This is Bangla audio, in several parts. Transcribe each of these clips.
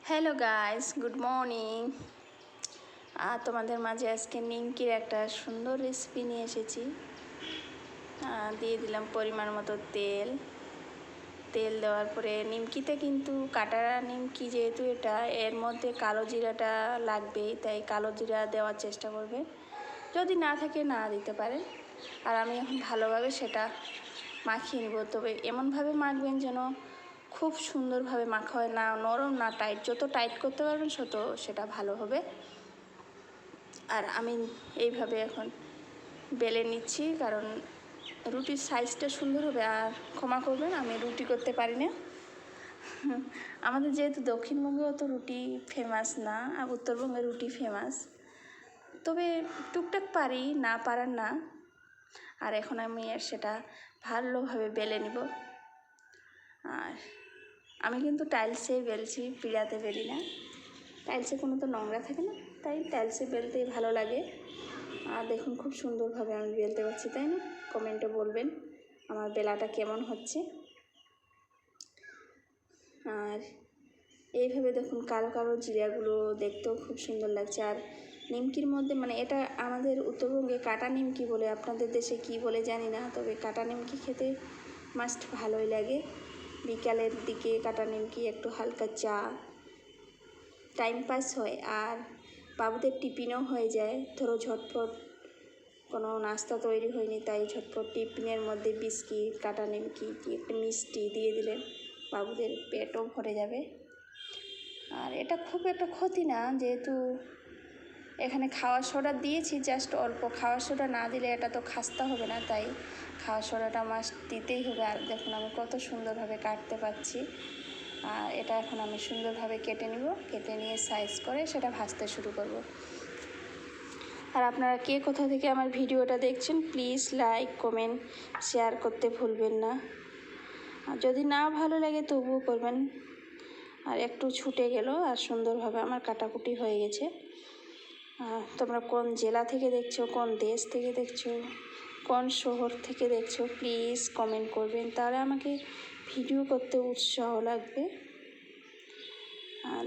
Hello guys, good morning. তোমাদের মাঝে আজকে নিমকির একটা সুন্দর রেসিপি নিয়ে এসেছি। দিয়ে দিলাম পরিমাণ মতো তেল। তেল দেওয়ার পরে নিমকিতে কিন্তু কাটা নিমকি, যেহেতু এটা এর মধ্যে কালো জিরাটা লাগবেই, তাই কালো জিরা দেওয়ার চেষ্টা করবে। যদি না থাকে না দিতে পারেন। আর আমি এখন ভালোভাবে সেটা মাখিয়ে নেব। তবে এমনভাবে মাখবেন যেন খুব সুন্দরভাবে মাখা হয়, না নরম না টাইট। যত টাইট করতে পারবেন তত সেটা ভালো হবে। আর আমি এইভাবে এখন বেলে নিচ্ছি, কারণ রুটির সাইজটা সুন্দর হবে। আর ক্ষমা করবেন, আমি রুটি করতে পারি না। আমাদের যেহেতু দক্ষিণবঙ্গে অত রুটি ফেমাস না, আর উত্তরবঙ্গে রুটি ফেমাস। তবে টুকটাক পারি, না পারার না। আর এখন আমি সেটা ভালোভাবে বেলে নিব। আর আমি কিন্তু টাইলসেই বেলছি, পিঁড়াতে বেলি না। টাইলসে কোনো তো নোংরা থাকে না, তাই টাইলসে বেলতেই ভালো লাগে। আর দেখুন খুব সুন্দরভাবে আমি বেলতে পারছি, তাই না? কমেন্টে বলবেন আমার বেলাটা কেমন হচ্ছে। আর এইভাবে দেখুন কালো কালো জিরাগুলো দেখতেও খুব সুন্দর লাগছে। আর নিমকির মধ্যে, মানে এটা আমাদের উত্তরবঙ্গে কাটা নিমকি বলে, আপনাদের দেশে কি বলে জানি না, তবে কাটা নিমকি খেতে মাস্ট ভালোই লাগে। বিকালের দিকে কাটা নিমকি, একটু হালকা চা, টাইম পাস হয়। আর বাবুদের টিফিনও হয়ে যায়। ধরো ঝটপট কোনো নাস্তা তৈরি হয়নি, তাই ঝটপট টিফিনের মধ্যে বিস্কিট, কাটা নিমকি, একটু মিষ্টি দিয়ে দিলে বাবুদের পেটও ভরে যাবে। আর এটা খুব একটা ক্ষতি না, যেহেতু এখানে খাওয়ার সোডা দিয়েছি, জাস্ট অল্প। খাওয়ার সোডা না দিলে এটা তো খাস্তা হবে না, তাই খাওয়ার সোডাটা মাস্ট দিতেই হবে। আর দেখুন আমি কত সুন্দরভাবে কাটতে পারছি। আর এটা এখন আমি সুন্দরভাবে কেটে নিব। কেটে নিয়ে সাইজ করে সেটা ভাজতে শুরু করব। আর আপনারা কে কোথা থেকে আমার ভিডিওটা দেখছেন, প্লিজ লাইক, কমেন্ট, শেয়ার করতে ভুলবেন না। আর যদি না ভালো লাগে তবুও করবেন। আর একটু ছুটে গেল, আর সুন্দরভাবে আমার কাটাকুটি হয়ে গেছে। তোমরা কোন জেলা থেকে দেখছো, কোন দেশ থেকে দেখছো, কোন শহর থেকে দেখছো, প্লিজ কমেন্ট করবেন, তাহলে আমাকে ভিডিও করতে উৎসাহ লাগবে।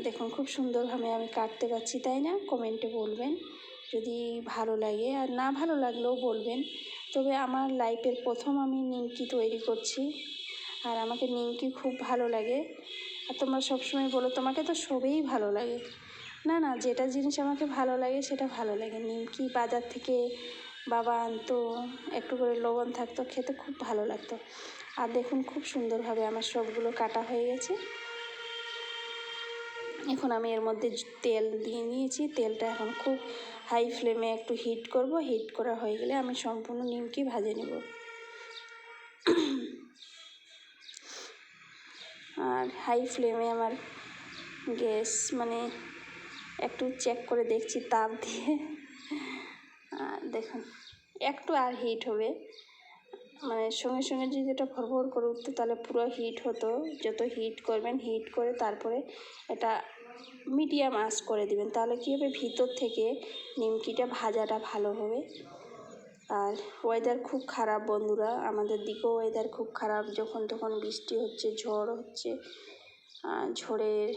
দেখুন খুব সুন্দরভাবে আমি কাটতে পারছি, তাই না? কমেন্টে বলবেন যদি ভালো লাগে, আর না ভালো লাগলেও বলবেন। তবে আমার লাইফের প্রথম আমি নিমকি তৈরি করছি, আর আমাকে নিমকি খুব ভালো লাগে। আর তোমরা সবসময় বলো তোমাকে তো সবই ভালো লাগে। না না, যেটা জিনিস আমাকে ভালো লাগে সেটা ভালো লাগে। নিমকি বাজার থেকে বাবা আনতো, একটু করে লবণ থাকতো, খেতে খুব ভালো লাগতো। আর দেখুন খুব সুন্দরভাবে আমার সবগুলো কাটা হয়ে গেছে। এখন আমি এর মধ্যে তেল দিয়ে নিয়েছি। তেলটা এখন খুব হাই ফ্লেমে একটু হিট করব। হিট করা হয়ে গেলে আমি সম্পূর্ণ নিমকি ভাজে নেব। আর হাই ফ্লেমে আমার গ্যাস, মানে একটু চেক করে দেখছি তাপ দিয়ে। দেখুন একটু আর হিট হবে, মানে সঙ্গে সঙ্গে যদি এটা ভরভর করে উঠতো তাহলে পুরো হিট হতো। যত হিট করবেন, হিট করে তারপরে এটা মিডিয়াম আঁচ করে দিবেন, তাহলে কী হবে, ভিতর থেকে নিমকিটা ভাজাটা ভালো হবে। আর ওয়েদার খুব খারাপ বন্ধুরা, আমাদের দিকেও ওয়েদার খুব খারাপ। যখন তখন বৃষ্টি হচ্ছে, ঝড় হচ্ছে, ঝড়ের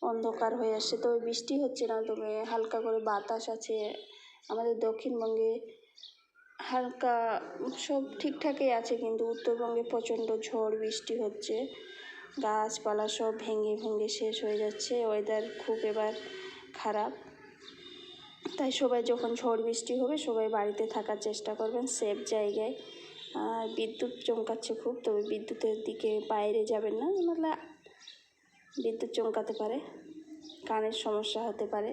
অন্ধকার হয়ে আসছে। তবে বৃষ্টি হচ্ছে না, তবে হালকা করে বাতাস আছে। আমাদের দক্ষিণবঙ্গে হালকা সব ঠিকঠাকই আছে, কিন্তু উত্তরবঙ্গে প্রচণ্ড ঝড় বৃষ্টি হচ্ছে। গাছপালা সব ভেঙে ভেঙে শেষ হয়ে যাচ্ছে। ওয়েদার খুব এবার খারাপ, তাই সবাই যখন ঝড় বৃষ্টি হবে সবাই বাড়িতে থাকার চেষ্টা করবেন, সেফ জায়গায়। আর বিদ্যুৎ চমকাচ্ছে খুব, তবে বিদ্যুতের দিকে বাইরে যাবেন না, নাহলে বিদ্যুৎ চমকাতে পারে, কানের সমস্যা হতে পারে।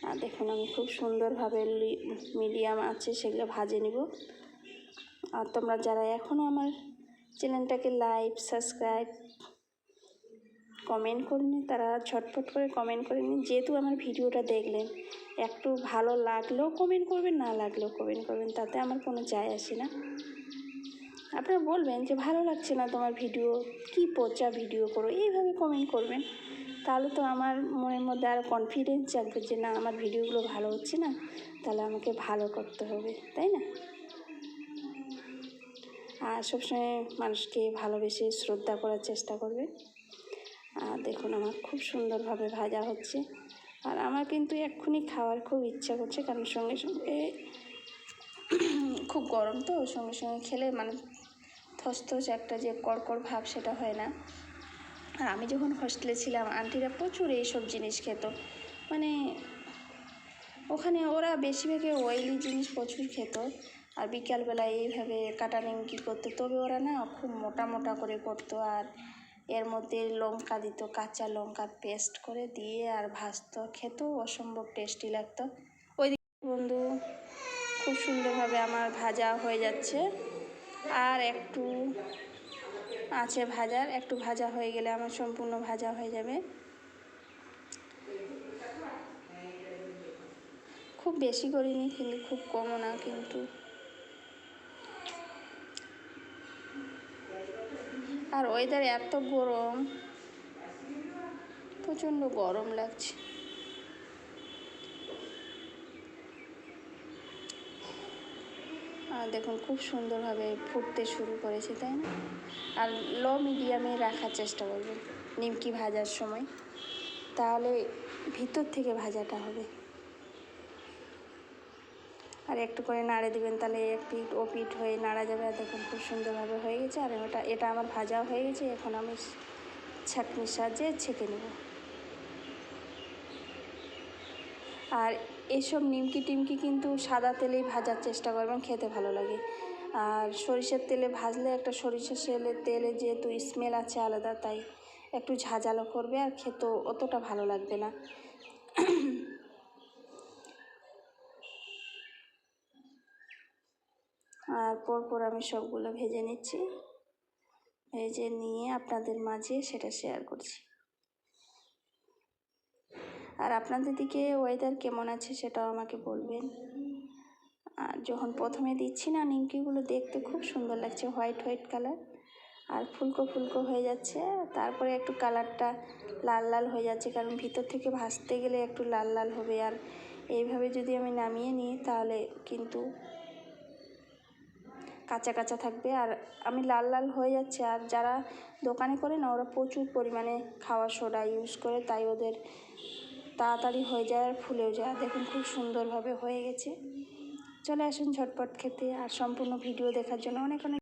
আর দেখুন আমি খুব সুন্দরভাবে মিডিয়াম আছে সেগুলো ভাজে নিব। আর তোমরা যারা এখনও আমার চ্যানেলটাকে লাইক, সাবস্ক্রাইব, কমেন্ট করিনি, তারা ঝটপট করে কমেন্ট করে নিন। যেহেতু আমার ভিডিওটা দেখলেন, একটু ভালো লাগলেও কমেন্ট করবেন, না লাগলেও কমেন্ট করবেন, তাতে আমার কোনো যায় আসে না। আপনারা বলবেন যে ভালো লাগছে না তোমার ভিডিও, কি পচা ভিডিও করো, এইভাবে কমেন্ট করবেন। তাহলে তো আমার মনের মধ্যে আরও কনফিডেন্স জাগবে যে না, আমার ভিডিওগুলো ভালো হচ্ছে না, তাহলে আমাকে ভালো করতে হবে, তাই না? আর সবসময় মানুষকে ভালোবেসে শ্রদ্ধা করার চেষ্টা করবেন। আর দেখুন আমার খুব সুন্দরভাবে ভাজা হচ্ছে। আর আমার কিন্তু এক্ষুনি খাওয়ার খুব ইচ্ছা করছে, কারণ সঙ্গে সঙ্গে খুব গরম তো, সঙ্গে সঙ্গে খেলে মানে থসথস একটা যে কড়কড় ভাব সেটা হয় না। আর আমি যখন হস্টেলে ছিলাম আন্টিরা প্রচুর এইসব জিনিস খেত, মানে ওখানে ওরা বেশিরভাগই অয়েলি জিনিস প্রচুর খেত। আর বিকালবেলায় এইভাবে কাটা নিমকি করতো, তবে ওরা না খুব মোটা মোটা করে করতো, আর এর মধ্যে লঙ্কা দিত, কাঁচা লঙ্কার পেস্ট করে দিয়ে আর ভাজতো, খেতেও অসম্ভব টেস্টি লাগতো। ওই বন্ধু খুব সুন্দরভাবে আমার ভাজা হয়ে যাচ্ছে, আর একটু আছে ভাজার, একটু ভাজা হয়ে গেলে আমার সম্পূর্ণ ভাজা হয়ে যাবে। খুব বেশি করিনি কিন্তু খুব কমও না কিন্তু। আর ওয়েদার এত গরম, প্রচণ্ড গরম লাগছে। আর দেখুন খুব সুন্দরভাবে ফুটতে শুরু করেছে, তাই না? আর লো মিডিয়ামে রাখার চেষ্টা করবেন নিমকি ভাজার সময়, তাহলে ভিতর থেকে ভাজাটা হবে। আর একটু করে নাড়ে দিবেন, তাহলে এক পিঠ ও পিঠ হয়ে নাড়া যাবে। আর দেখুন খুব সুন্দরভাবে হয়ে গেছে। আর এটা আমার ভাজাও হয়ে গেছে। এখন আমি ছাঁকনির সাহায্যে ছেঁকে নেব। আর এসব নিমকি টিমকি কিন্তু সাদা তেলেই ভাজার চেষ্টা করবেন, খেতে ভালো লাগে। আর সরিষার তেলে ভাজলে একটা সরিষার তেলে যেহেতু স্মেল আছে আলাদা, তাই একটু ঝাঁঝালো করবে আর খেতেও অতটা ভালো লাগবে না। আর পরপর আমি সবগুলো ভেজে নিচ্ছি, ভেজে নিয়ে আপনাদের মাঝে সেটা শেয়ার করছি। আর আপনাদের দিকে ওয়েদার কেমন আছে সেটাও আমাকে বলবেন। আর যখন প্রথমে দিচ্ছি না নিমকিগুলো দেখতে খুব সুন্দর লাগছে, হোয়াইট হোয়াইট কালার, আর ফুলকো ফুলকো হয়ে যাচ্ছে। তারপরে একটু কালারটা লাল লাল হয়ে যাচ্ছে, কারণ ভিতর থেকে ভাজতে গেলে একটু লাল লাল হবে। আর এইভাবে যদি আমি নামিয়ে নিই তাহলে কিন্তু কাঁচা কাঁচা থাকবে, আর আমি লাল লাল হয়ে যাচ্ছে। আর যারা দোকানে করে না, ওরা প্রচুর পরিমাণে খাওয়ার সোডা ইউজ করে, তাই ওদের তাড়াতাড়ি হয়ে যায় আর ফুলেও যায়। দেখুন খুব সুন্দরভাবে হয়ে গেছে। চলে আসুন ঝটপট খেতে। আর সম্পূর্ণ ভিডিও দেখার জন্য অনেক অনেক